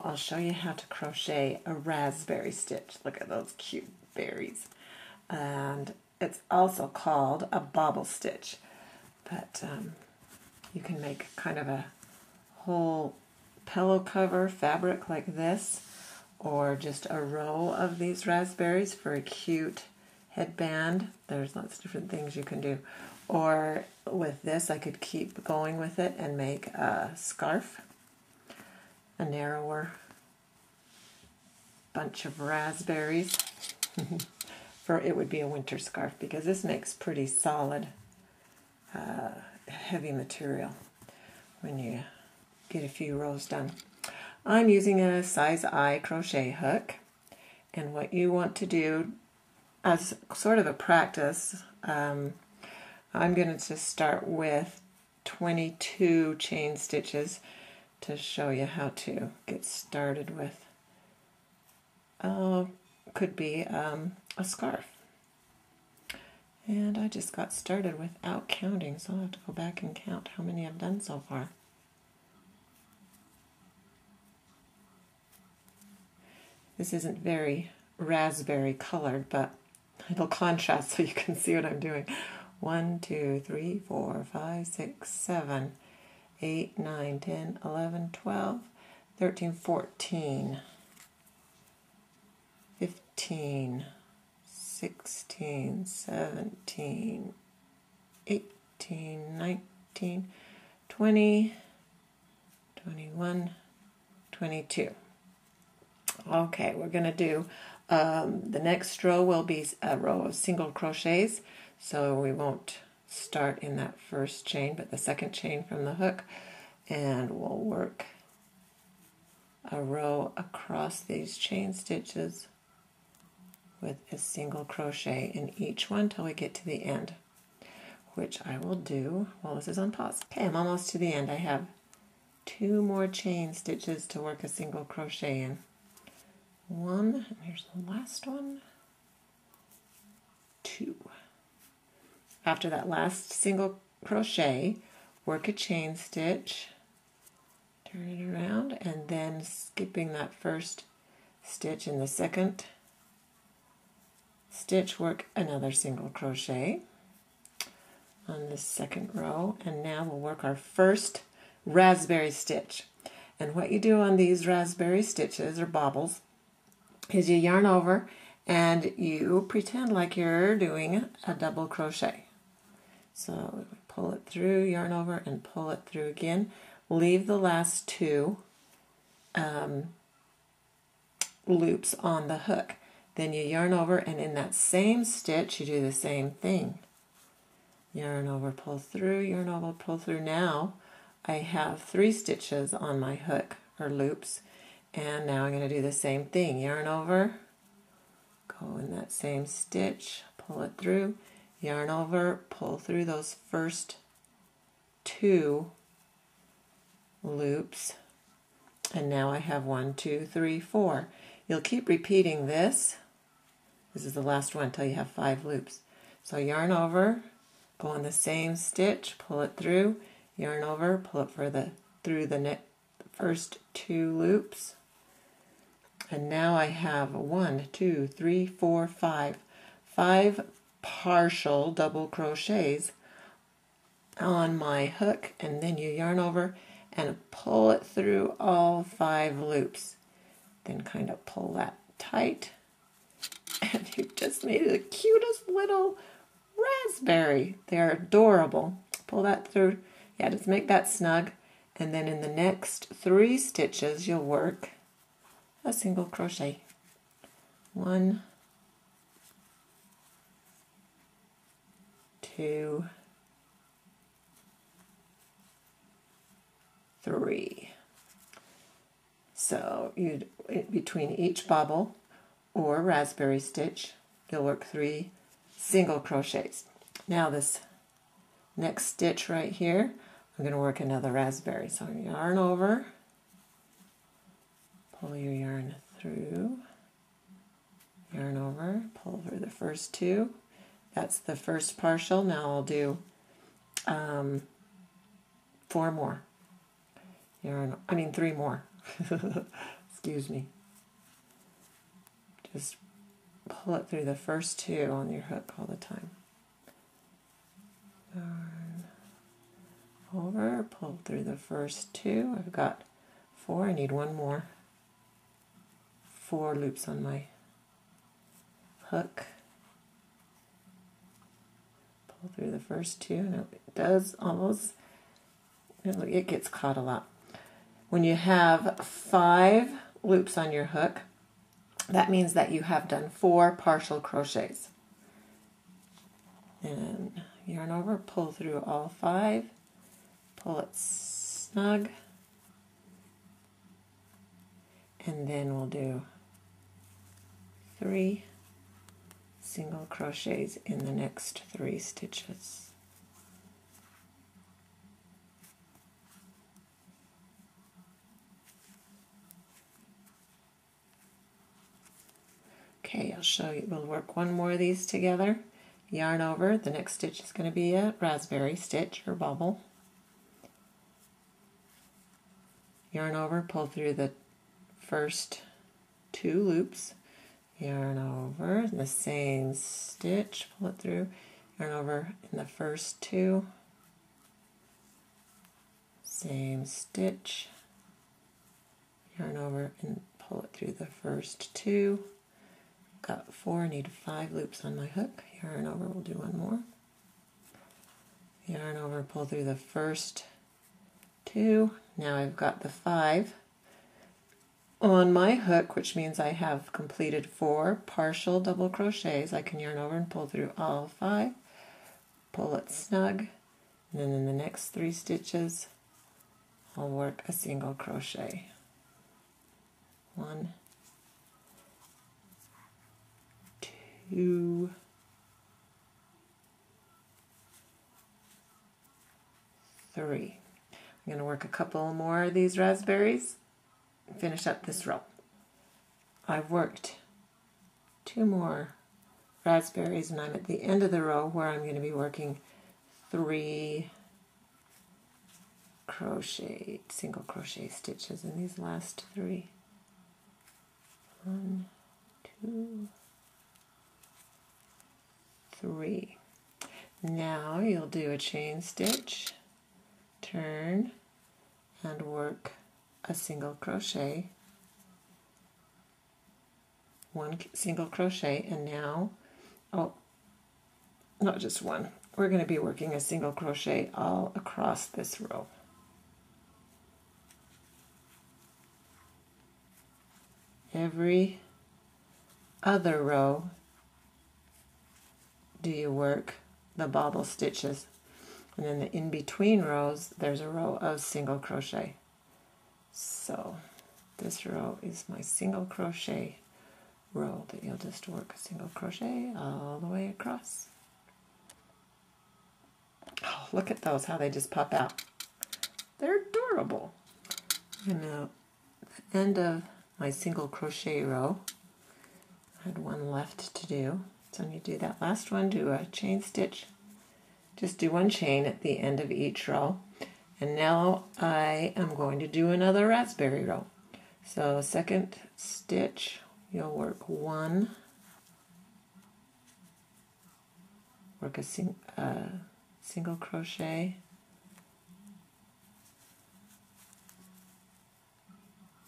I'll show you how to crochet a raspberry stitch. Look at those cute berries. And it's also called a bobble stitch. But you can make kind of a whole pillow cover fabric like this, or just a row of these raspberries for a cute headband. There's lots of different things you can do. Or with this, I could keep going with it and make a scarf, a narrower bunch of raspberries. For it would be a winter scarf, because this makes pretty solid, heavy material when you get a few rows done. I'm using a size I crochet hook, and what you want to do as sort of a practice, I'm going to just start with 22 chain stitches to show you how to get started with, could be a scarf. And I just got started without counting, so I'll have to go back and count how many I've done so far. This isn't very raspberry colored, but it'll contrast so you can see what I'm doing. 1, 2, 3, 4, 5, 6, 7, 8, 9, 10, 11, 12, 13, 14, 15, 16, 17, 18, 19, 20, 21, 22. Okay, we're going to do, the next row will be a row of single crochets, so we won't start in that first chain, but the second chain from the hook, and we'll work a row across these chain stitches with a single crochet in each one till we get to the end, which I will do while this is on pause. Okay, I'm almost to the end. I have 2 more chain stitches to work a single crochet in. 1, and here's the last one, 2. After that last single crochet, work a chain stitch, turn it around, and then skipping that first stitch in the second stitch, work another single crochet on this second row, and now we'll work our first raspberry stitch. And what you do on these raspberry stitches, or bobbles, is you yarn over and you pretend like you're doing a double crochet. So pull it through, yarn over, and pull it through again. Leave the last 2 loops on the hook. Then you yarn over, and in that same stitch you do the same thing. Yarn over, pull through, yarn over, pull through. Now I have 3 stitches on my hook, or loops, and now I'm going to do the same thing. Yarn over, go in that same stitch, pull it through, yarn over, pull through those first 2 loops, and now I have 1, 2, 3, 4. You'll keep repeating this. This is the last one until you have 5 loops. So yarn over, go in the same stitch, pull it through, yarn over, pull it through the first 2 loops. And now I have 1, 2, 3, 4, 5. 5 partial double crochets on my hook, and then you yarn over and pull it through all 5 loops. Then kind of pull that tight, and you've just made the cutest little raspberry. They're adorable. Pull that through. Yeah, just make that snug, and then in the next 3 stitches you'll work a single crochet. 1, 2, 3. So between each bobble or raspberry stitch, you'll work 3 single crochets. Now this next stitch right here, I'm going to work another raspberry. So yarn over, pull your yarn through, yarn over, pull through the first 2. That's the first partial. Now I'll do 4 more. 3 more. excuse me. Just pull it through the first two on your hook all the time. Yarn over, pull through the first two. I've got 4, I need one more. 4 loops on my hook. Pull through the first two. Now it does almost, it gets caught a lot. When you have 5 loops on your hook, that means that you have done 4 partial crochets. And yarn over, pull through all 5, pull it snug, and then we'll do 3 single crochets in the next 3 stitches. Okay, I'll show you. We'll work one more of these together. Yarn over. The next stitch is going to be a raspberry stitch or bobble. Yarn over, pull through the first 2 loops. Yarn over in the same stitch, pull it through. Yarn over in the first 2. Same stitch. Yarn over and pull it through the first 2. Got 4, need 5 loops on my hook. Yarn over, we'll do one more. Yarn over, pull through the first 2. Now I've got the 5 on my hook, which means I have completed 4 partial double crochets. I can yarn over and pull through all 5, pull it snug, and then in the next 3 stitches I'll work a single crochet. 1, 2, 3. I'm going to work a couple more of these raspberries and finish up this row. I've worked 2 more raspberries and I'm at the end of the row where I'm going to be working 3 single crochet stitches in these last 3. 1, 2, 3. Now you'll do a chain stitch, turn, and work a single crochet, 1 single crochet, and now, not just one, we're going to be working a single crochet all across this row. Every other row do you work the bobble stitches, and then the in-between rows there's a row of single crochet. So this row is my single crochet row that you'll just work a single crochet all the way across. Oh, look at those, how they just pop out. They're adorable. And now at the end of my single crochet row, I had 1 left to do. So when you do that last one, do a chain stitch. Just do 1 chain at the end of each row. And now I am going to do another raspberry row. So second stitch, you'll work 1, work a single crochet,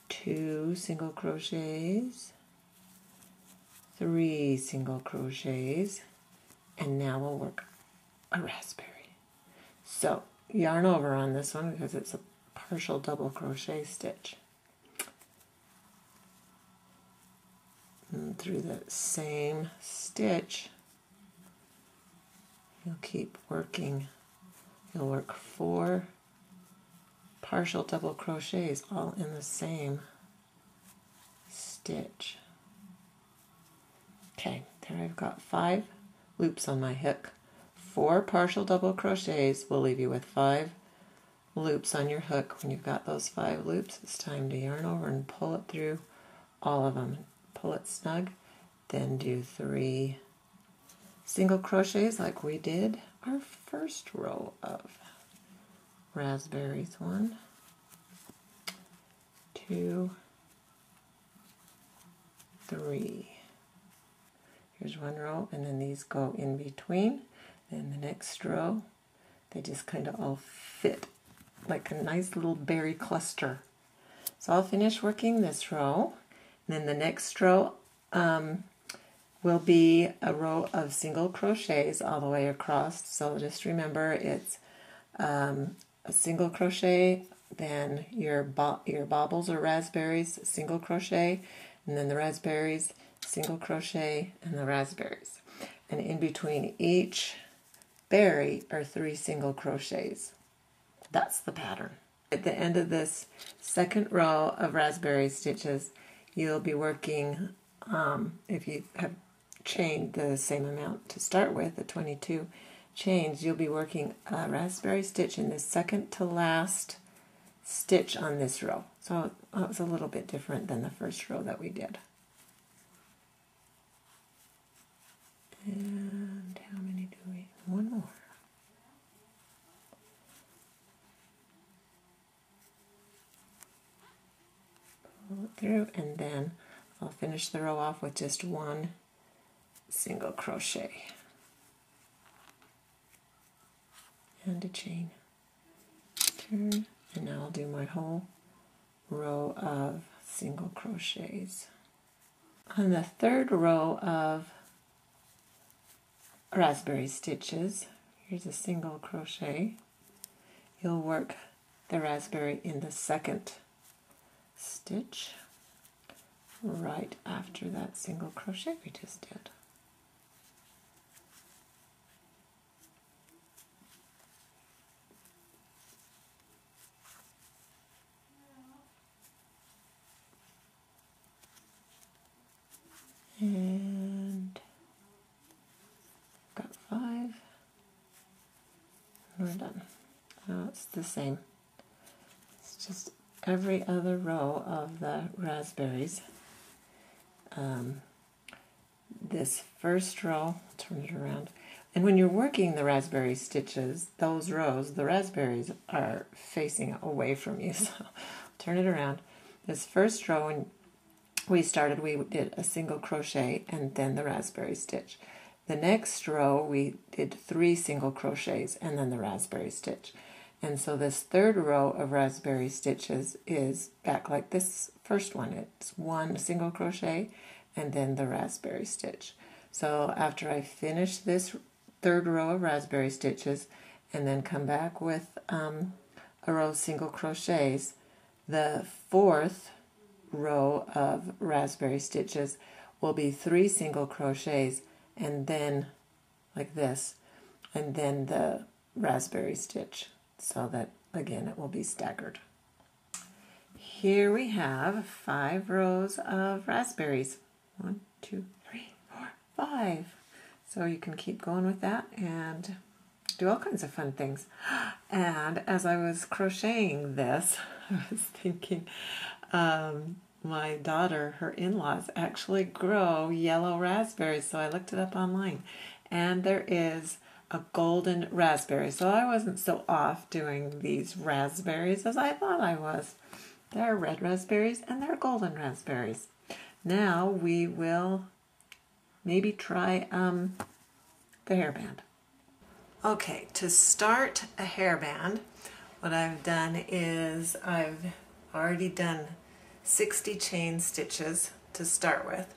2 single crochets, 3 single crochets, and now we'll work a raspberry. So yarn over on this one because it's a partial double crochet stitch. And through the same stitch, you'll keep working. You'll work 4 partial double crochets all in the same stitch. Okay, there I've got 5 loops on my hook. 4 partial double crochets will leave you with 5 loops on your hook. When you've got those 5 loops, it's time to yarn over and pull it through all of them. Pull it snug, then do 3 single crochets like we did our first row of raspberries. 1, 2, 3. Here's one row, and then these go in between. Then the next row, they just kind of all fit like a nice little berry cluster. So I'll finish working this row, and then the next row will be a row of single crochets all the way across. So just remember, it's a single crochet, then your bobbles or raspberries, single crochet, and then the raspberries, single crochet, and the raspberries. And in between each berry are 3 single crochets. That's the pattern. At the end of this second row of raspberry stitches, you'll be working, if you have chained the same amount to start with, the 22 chains, you'll be working a raspberry stitch in the second to last stitch on this row. So it was a little bit different than the first row that we did. And how many do we? One more. Pull it through, and then I'll finish the row off with just 1 single crochet and a chain. Turn, and now I'll do my whole row of single crochets. On the third row of raspberry stitches, here's a single crochet. You'll work the raspberry in the second stitch right after that single crochet we just did. And got 5. We're done. Now it's the same. It's just every other row of the raspberries. This first row, turn it around. And when you're working the raspberry stitches, those rows, the raspberries are facing away from you. So turn it around. This first row, when we started, we did a single crochet and then the raspberry stitch. The next row we did 3 single crochets and then the raspberry stitch. And so this third row of raspberry stitches is back like this first one. It's 1 single crochet and then the raspberry stitch. So after I finish this third row of raspberry stitches and then come back with a row of single crochets, the fourth row of raspberry stitches will be 3 single crochets and then like this, and then the raspberry stitch, so that again it will be staggered. Here we have 5 rows of raspberries. 1, 2, 3, 4, 5. So you can keep going with that and do all kinds of fun things. And as I was crocheting this, I was thinking, my daughter, her in-laws, actually grow yellow raspberries, so I looked it up online. And there is a golden raspberry, so I wasn't so off doing these raspberries as I thought I was. There are red raspberries and there are golden raspberries. Now we will maybe try the hairband. Okay, to start a hairband, what I've done is I've already done 60 chain stitches to start with,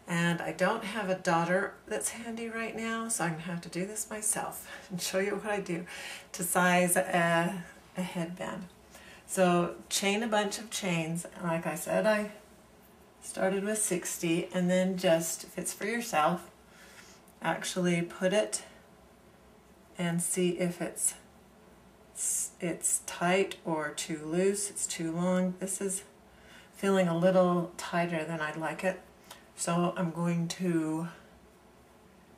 and I don't have a daughter that's handy right now, so I'm going to have to do this myself and show you what I do to size a headband. So chain a bunch of chains. Like I said, I started with 60, and then just, if it's for yourself, actually put it and see if it's tight or too loose, it's too long. This is feeling a little tighter than I'd like it, so I'm going to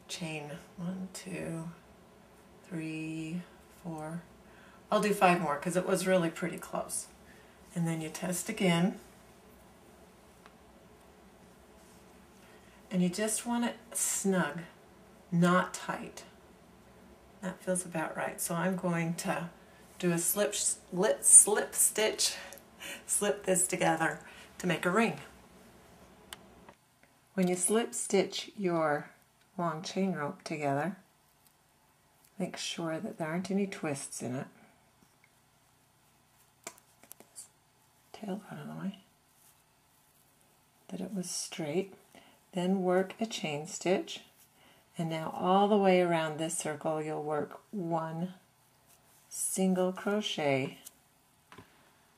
chain 1, 2, 3, 4. I'll do 5 more because it was really pretty close. And then you test again, and you just want it snug, not tight. That feels about right. So I'm going to do a slip stitch, slip this together to make a ring. When you slip stitch your long chain rope together, make sure that there aren't any twists in it. Get this tail out of the way. That it was straight. Then work a chain stitch. And now all the way around this circle you'll work one single crochet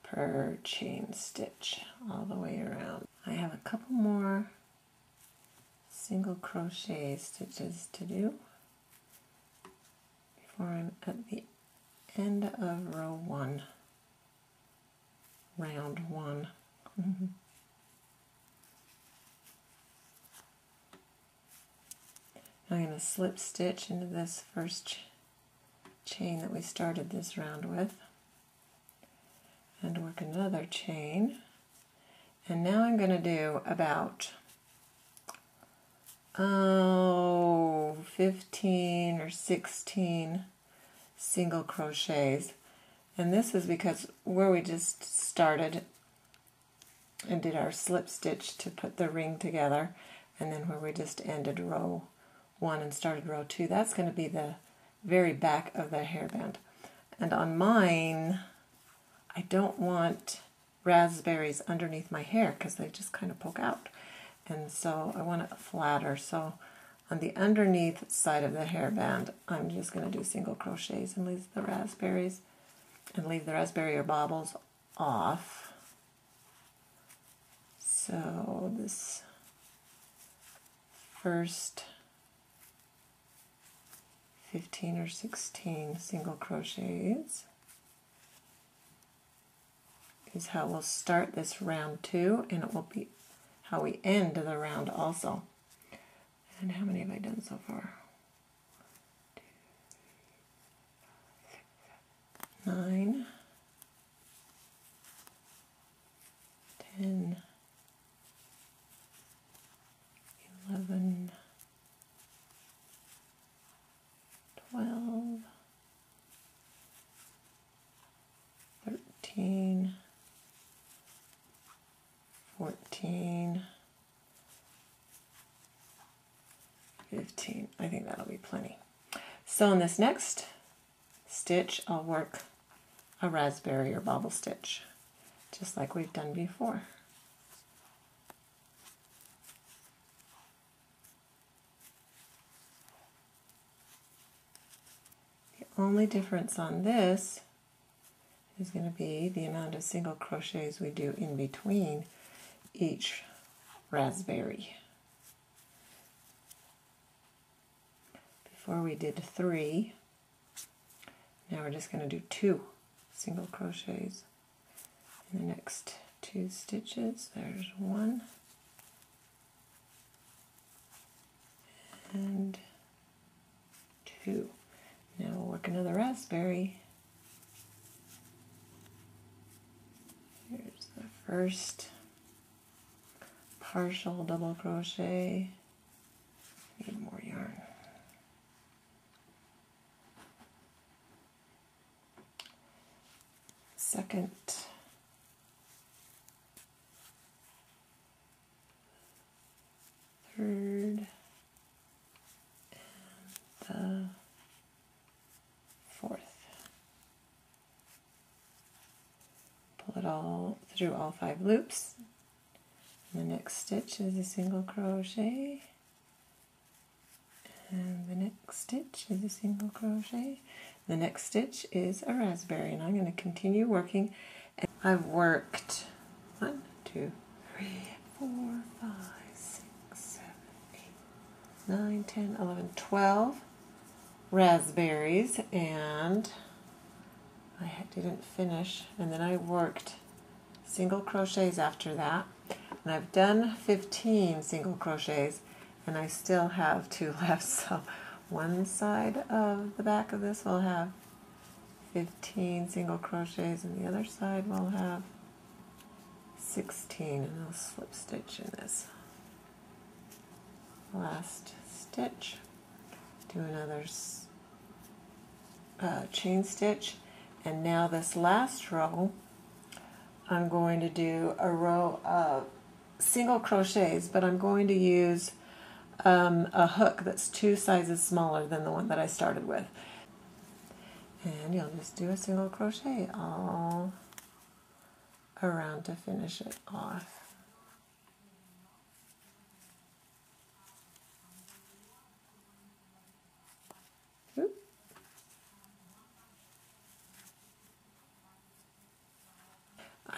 per chain stitch all the way around. I have a couple more single crochet stitches to do before I'm at the end of row 1, round 1. Now I'm going to slip stitch into this first chain that we started this round with and work another chain. And now I'm going to do about 15 or 16 single crochets. And this is because where we just started and did our slip stitch to put the ring together, and then where we just ended row 1 and started row 2, that's going to be the very back of the hairband. And on mine, I don't want raspberries underneath my hair because they just kind of poke out. And so I want it flatter. So on the underneath side of the hairband, I'm just going to do single crochets and leave the raspberries and leave the raspberry or bobbles off. So this first 15 or 16 single crochets is how we'll start this round 2, and it will be how we end the round also. And how many have I done so far? 2, 9, 10, 11, 12, 13, 14, 15. I think that'll be plenty. So in this next stitch, I'll work a raspberry or bobble stitch, just like we've done before. The only difference on this is going to be the amount of single crochets we do in between each raspberry. Before we did 3, now we're just going to do 2 single crochets in the next 2 stitches. There's 1 and 2. Now we'll work another raspberry. Here's the first partial double crochet. Need more yarn. Second, third, and the fourth. Pull it all through all 5 loops. And the next stitch is a single crochet, and the next stitch is a single crochet. The next stitch is a raspberry, and I'm going to continue working. I've worked 1, 2, 3, 4, 5, 6, 7, 8, 9, 10, 11, 12 raspberries, and I didn't finish, and then I worked single crochets after that, and I've done 15 single crochets, and I still have 2 left, so one side of the back of this will have 15 single crochets, and the other side will have 16, and I'll slip stitch in this last stitch, do another chain stitch, and now this last row I'm going to do a row of single crochets, but I'm going to use a hook that's 2 sizes smaller than the one that I started with. And you'll just do a single crochet all around to finish it off. Oop.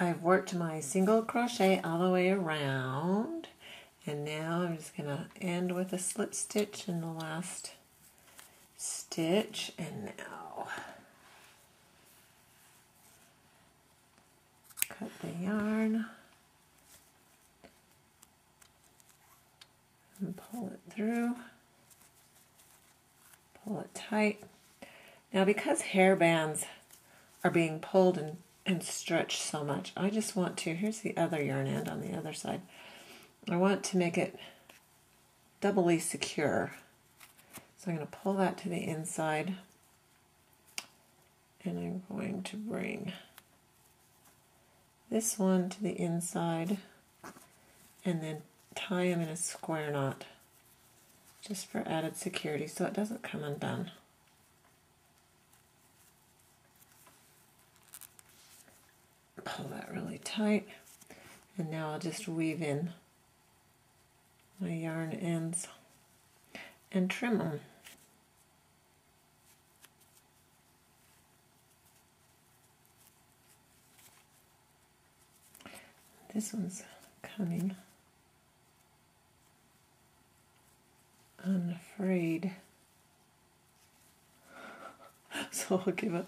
I've worked my single crochet all the way around, and now I'm just going to end with a slip stitch in the last stitch, and now cut the yarn and pull it through, pull it tight. Now because hair bands are being pulled and stretched so much, I just want to, here's the other yarn end on the other side, I want to make it doubly secure. So I'm going to pull that to the inside, and I'm going to bring this one to the inside and then tie them in a square knot just for added security so it doesn't come undone. Pull that really tight, and now I'll just weave in my yarn ends and trim them. This one's coming unafraid, so I'll give it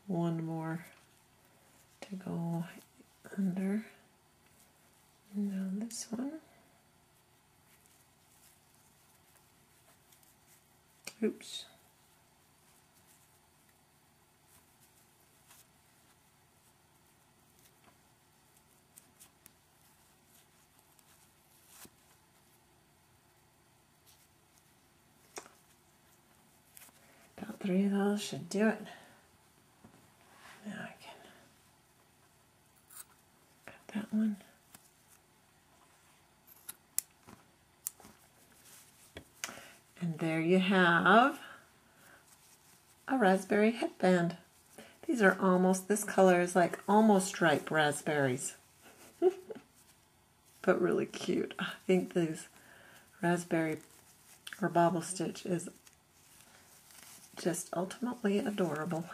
one more to go under. And now this one. Oops. About 3 of those should do it. Now I can cut that one. And there you have a raspberry headband. These are almost, this color is like almost ripe raspberries. But really cute. I think this raspberry or bobble stitch is just ultimately adorable.